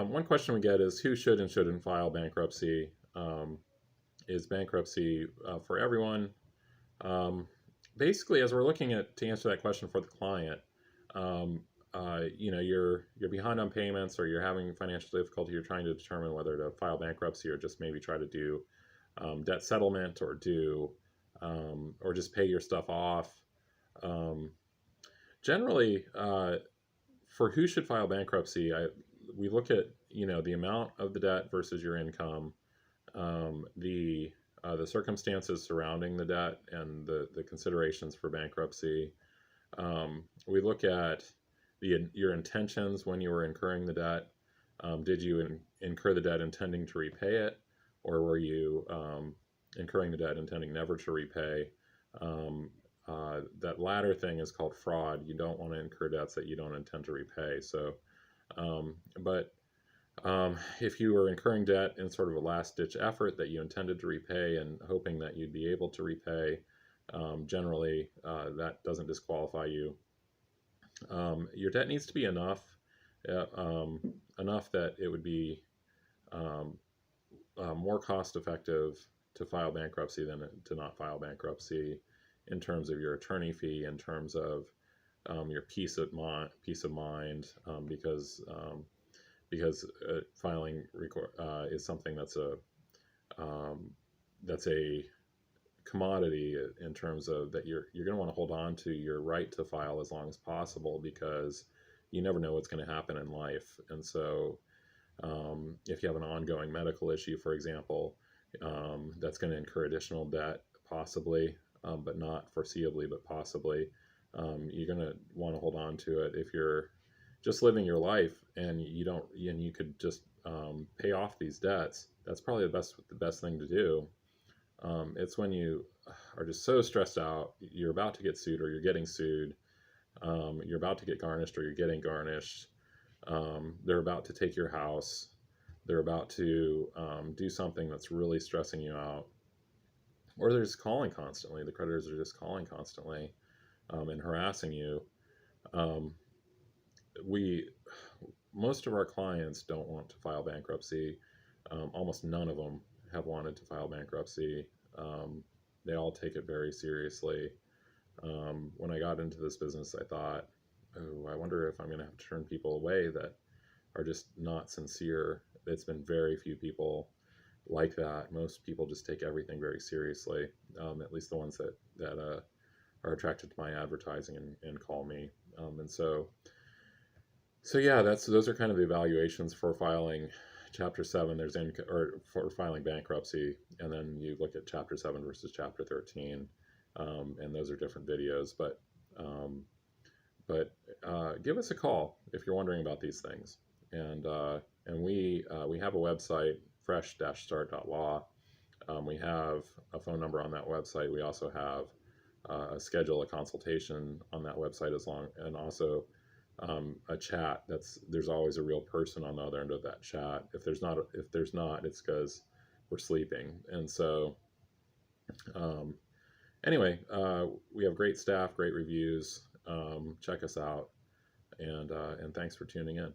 One question we get is who should and shouldn't file bankruptcy? Is bankruptcy for everyone? Um, Basically, as we're looking at to answer that question for the client, um, you're behind on payments or you're having financial difficulty. You're trying to determine whether to file bankruptcy or just maybe try to do debt settlement or just pay your stuff off. Um, Generally, for who should file bankruptcy, we look at the amount of the debt versus your income, the circumstances surrounding the debt, and the considerations for bankruptcy. We look at your intentions when you were incurring the debt. Did you incur the debt intending to repay it, or were you incurring the debt intending never to repay? That latter thing is called fraud. You don't want to incur debts that you don't intend to repay. So, but if you were incurring debt in sort of a last-ditch effort that you intended to repay and hoping that you'd be able to repay, generally that doesn't disqualify you. Your debt needs to be enough that it would be more cost-effective to file bankruptcy than to not file bankruptcy, in terms of your attorney fee, in terms of your peace of mind, because filing is something that's a commodity, in terms of that you're going to want to hold on to your right to file as long as possible, because you never know what's going to happen in life. And so if you have an ongoing medical issue, for example, that's going to incur additional debt, possibly, but not foreseeably, but possibly. You're going to want to hold on to it. If you're just living your life and you could just pay off these debts, that's probably the best thing to do. It's when you are just so stressed out, you're about to get sued or you're getting sued, you're about to get garnished or you're getting garnished, they're about to take your house, they're about to do something that's really stressing you out, or they're just calling constantly. The creditors are just calling constantly and harassing you. Most of our clients don't want to file bankruptcy. Almost none of them have wanted to file bankruptcy. They all take it very seriously. When I got into this business, I thought, oh, I wonder if I'm going to have to turn people away that are just not sincere. It's been very few people like that. Most people just take everything very seriously, at least the ones that are attracted to my advertising and call me. And so yeah, those are kind of the evaluations for filing Chapter 7. Or for filing bankruptcy, and then you look at Chapter 7 versus Chapter 13, and those are different videos. But give us a call if you're wondering about these things. And we have a website, fresh-start.law. We have a phone number on that website. We also have schedule a consultation on that website, and also a chat. There's always a real person on the other end of that chat. If there's not, it's because we're sleeping. And so, anyway, we have great staff, great reviews. Check us out, and thanks for tuning in.